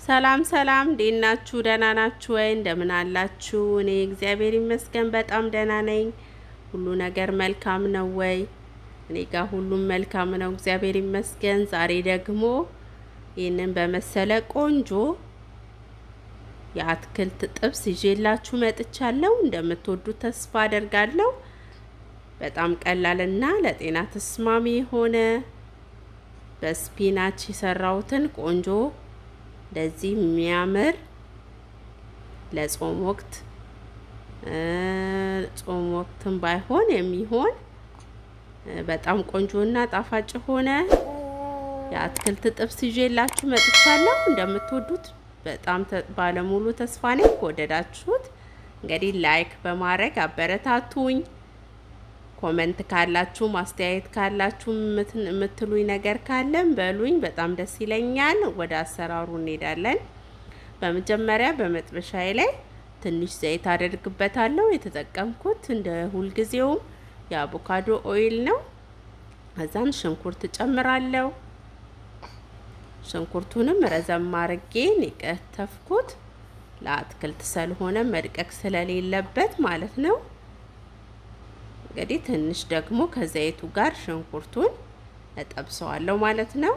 ሰላም ሰላም እንዴት ናችሁ? ደህና ናችሁ ወይ? እንደምን አላችሁ? እኔ እግዚአብሔር ይመስገን በጣም ደህና ነኝ። ሁሉ ነገር መልካም ነው ወይ? እኔ ጋር ሁሉም መልካም ነው እግዚአብሔር ይመስገን። ዛሬ ደግሞ ይህንን በመሰለ ቆንጆ የአትክልት ጥብስ ይዤላችሁ መጥቻለሁ። እንደምትወዱት ተስፋ አደርጋለሁ። በጣም ቀላልና ለጤና ተስማሚ የሆነ በስፒናች የሰራሁትን ቆንጆ እንደዚህ የሚያምር ለጾም ወቅትም ባይሆን የሚሆን በጣም ቆንጆና ጣፋጭ ሆነ የአትክልት ጥብስ ይዤላችሁ መጥቻለሁ። እንደምትወዱት በጣም ባለሙሉ ተስፋ ነኝ። ከወደዳችሁት እንግዲህ ላይክ በማድረግ አበረታቱኝ። ኮሜንት ካላችሁ ማስተያየት ካላችሁ የምትሉኝ ነገር ካለም በሉኝ፣ በጣም ደስ ይለኛል። ወደ አሰራሩ እንሄዳለን። በመጀመሪያ በመጥበሻዬ ላይ ትንሽ ዘይት አደርግበታለሁ። የተጠቀምኩት እንደ ሁልጊዜው የአቮካዶ ኦይል ነው። ከዛን ሽንኩርት ጨምራለሁ። ሽንኩርቱንም ረዘም አድርጌ የከተፍኩት ለአትክልት ስለሆነ መድቀቅ ስለሌለበት ማለት ነው። እንግዲህ ትንሽ ደግሞ ከዘይቱ ጋር ሽንኩርቱን እጠብሰዋለሁ ማለት ነው።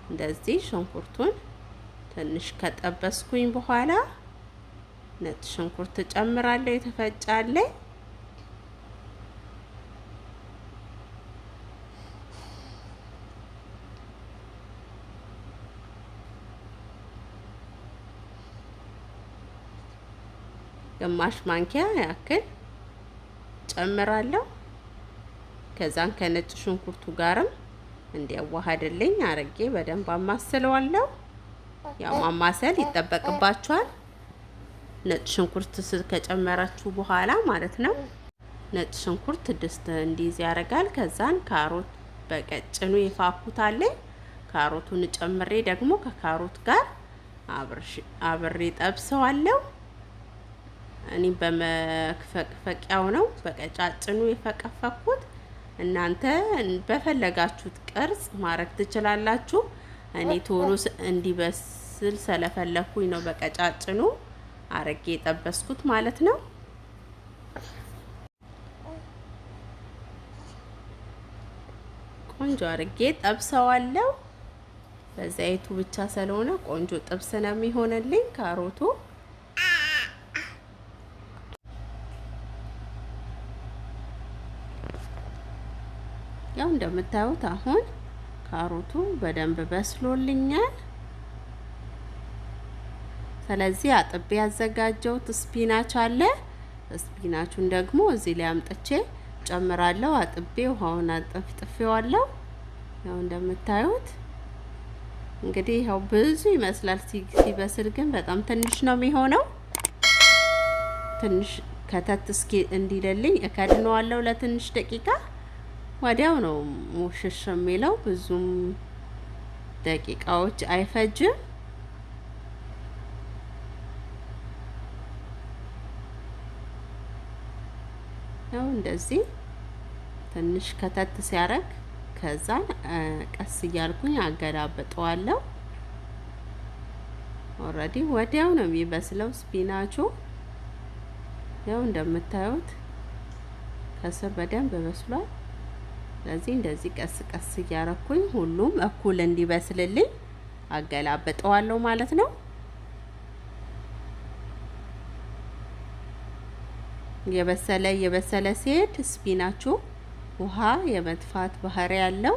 እንደዚህ ሽንኩርቱን ትንሽ ከጠበስኩኝ በኋላ ነጭ ሽንኩርት ጨምራለሁ። የተፈጫለ ግማሽ ማንኪያ ያክል ጨምራለሁ። ከዛን ከነጭ ሽንኩርቱ ጋርም እንዲያዋሃድልኝ አርጌ በደንብ አማስለዋለሁ። ያው ማማሰል ይጠበቅባችኋል ነጭ ሽንኩርት ከጨመራችሁ በኋላ ማለት ነው። ነጭ ሽንኩርት ድስት እንዲይዝ ያደርጋል። ከዛን ካሮት በቀጭኑ የፋኩታለኝ ካሮቱን ጨምሬ ደግሞ ከካሮት ጋር አብሬ ጠብሰዋለሁ። እኔ በመክፈቂያው ነው በቀጫጭኑ የፈቀፈኩት። እናንተ በፈለጋችሁት ቅርጽ ማድረግ ትችላላችሁ። እኔ ቶሎ እንዲበስል ስለፈለኩኝ ነው በቀጫጭኑ አርጌ የጠበስኩት ማለት ነው። ቆንጆ አርጌ ጠብሰዋለሁ። በዘይቱ ብቻ ስለሆነ ቆንጆ ጥብስ ነው የሚሆነልኝ። ካሮቱ ያው እንደምታዩት አሁን ካሮቱ በደንብ በስሎልኛል። ስለዚህ አጥቤ ያዘጋጀሁት ስፒናች አለ። ስፒናቹን ደግሞ እዚህ ላይ አምጥቼ ጨምራለሁ። አጥቤ ውሃውን አጥፍጥፌዋለሁ። ያው እንደምታዩት እንግዲህ ያው ብዙ ይመስላል፣ ሲበስል ግን በጣም ትንሽ ነው የሚሆነው። ትንሽ ከተት እስኪ እንዲልልኝ እከድነዋለሁ ለትንሽ ደቂቃ። ወዲያው ነው ሙሽሽ የሚለው፣ ብዙም ደቂቃዎች አይፈጅም። ያው እንደዚህ ትንሽ ከተት ሲያረግ ከዛ ቀስ እያልኩኝ አገላብጠዋለሁ። ኦሬዲ ወዲያው ነው የሚበስለው ስፒናቹ። ያው እንደምታዩት ከስር በደንብ በስሏል። ስለዚህ እንደዚህ ቀስ ቀስ እያረኩኝ ሁሉም እኩል እንዲበስልልኝ አገላብጠዋለሁ ማለት ነው። የበሰለ ሲሄድ ስፒናቹ ውሃ የመጥፋት ባህሪ ያለው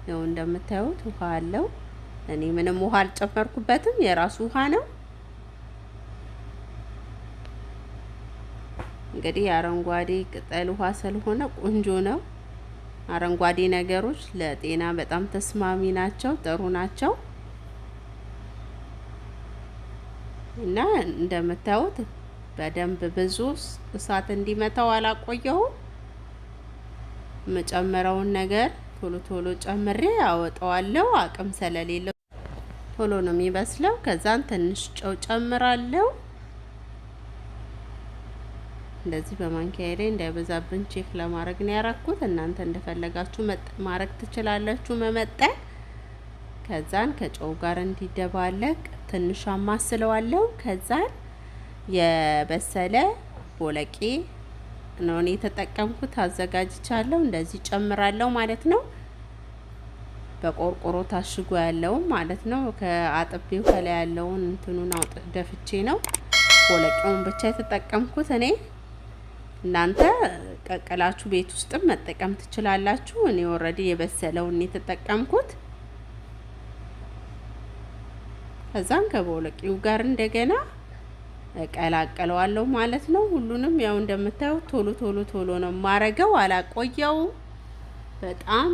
ነው። እንደምታዩት ውሃ አለው። እኔ ምንም ውሃ አልጨመርኩበትም፣ የራሱ ውሃ ነው። እንግዲህ አረንጓዴ ቅጠል ውሃ ስለሆነ ቆንጆ ነው። አረንጓዴ ነገሮች ለጤና በጣም ተስማሚ ናቸው፣ ጥሩ ናቸው። እና እንደምታዩት በደንብ ብዙ እሳት እንዲመታው አላቆየሁም። መጨመረውን ነገር ቶሎ ቶሎ ጨምሬ አወጣዋለሁ አቅም ስለሌለው ቶሎ ነው የሚበስለው። ከዛን ትንሽ ጨው ጨምራለሁ። እንደዚህ በማንኪያ ላይ እንዳይበዛብን ቼክ ለማድረግ ነው ያረኩት። እናንተ እንደፈለጋችሁ ማድረግ ትችላላችሁ መመጠን። ከዛን ከጨው ጋር እንዲደባለቅ ትንሽ አማስለዋለሁ። ከዛን የበሰለ ቦለቄ ነው እኔ የተጠቀምኩት፣ አዘጋጅቻለሁ። እንደዚህ ጨምራለሁ ማለት ነው። በቆርቆሮ ታሽጎ ያለው ማለት ነው። ከአጥቤው ከላይ ያለውን እንትኑን ደፍቼ ነው ቦለቄውን ብቻ የተጠቀምኩት እኔ። እናንተ ቀቀላችሁ ቤት ውስጥም መጠቀም ትችላላችሁ። እኔ ኦሬዲ የበሰለውን የተጠቀምኩት። ከዛን ከቦለቄው ጋር እንደገና ቀላቀለዋለሁ ማለት ነው። ሁሉንም ያው እንደምታዩት ቶሎ ነው ማረገው፣ አላቆየው። በጣም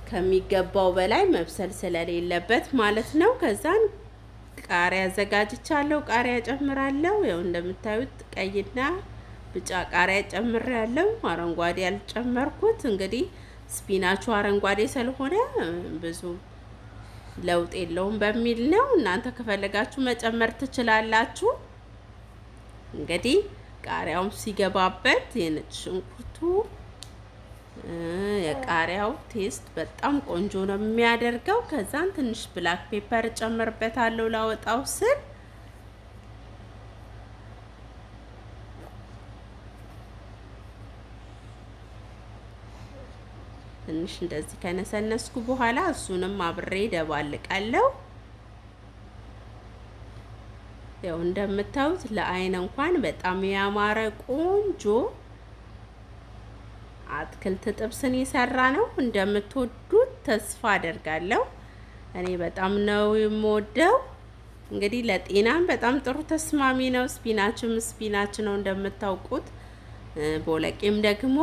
ከሚገባው በላይ መብሰል ስለሌለበት ማለት ነው። ከዛን ቃሪያ አዘጋጅቻለሁ። ቃሪያ ጨምራለሁ። ያው እንደምታዩት ቀይና ቢጫ ቃሪያ ጨምሬያለሁ። አረንጓዴ ያልጨመርኩት እንግዲህ ስፒናቹ አረንጓዴ ስለሆነ ብዙ ለውጥ የለውም በሚል ነው። እናንተ ከፈለጋችሁ መጨመር ትችላላችሁ። እንግዲህ ቃሪያውም ሲገባበት የነጭ ሽንኩርቱ የቃሪያው ቴስት በጣም ቆንጆ ነው የሚያደርገው። ከዛን ትንሽ ብላክ ፔፐር ጨምርበታለሁ ላወጣው ስል። ትንሽ እንደዚህ ከነሰነስኩ በኋላ እሱንም አብሬ ደባልቃለሁ። ያው እንደምታዩት ለአይን እንኳን በጣም ያማረ ቆንጆ አትክልት ጥብስን የሰራ ነው። እንደምትወዱት ተስፋ አደርጋለሁ። እኔ በጣም ነው የምወደው። እንግዲህ ለጤናም በጣም ጥሩ ተስማሚ ነው። ስፒናችም ስፒናች ነው እንደምታውቁት። ቦለቄም ደግሞ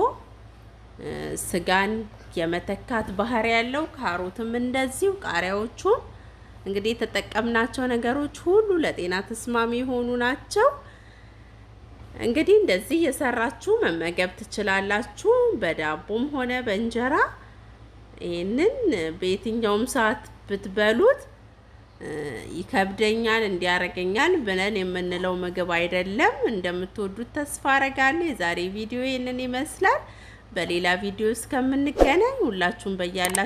ስጋን የመተካት ባህሪ ያለው፣ ካሮትም እንደዚሁ፣ ቃሪያዎቹ እንግዲህ የተጠቀምናቸው ነገሮች ሁሉ ለጤና ተስማሚ የሆኑ ናቸው። እንግዲህ እንደዚህ የሰራችሁ መመገብ ትችላላችሁ፣ በዳቦም ሆነ በእንጀራ። ይሄንን በየትኛውም ሰዓት ብትበሉት ይከብደኛል እንዲያረገኛል ብለን የምንለው ምግብ አይደለም። እንደምትወዱት ተስፋ አረጋለሁ። የዛሬ ቪዲዮ ይሄንን ይመስላል። በሌላ ቪዲዮ እስከምንገናኝ ሁላችሁም በያላችሁ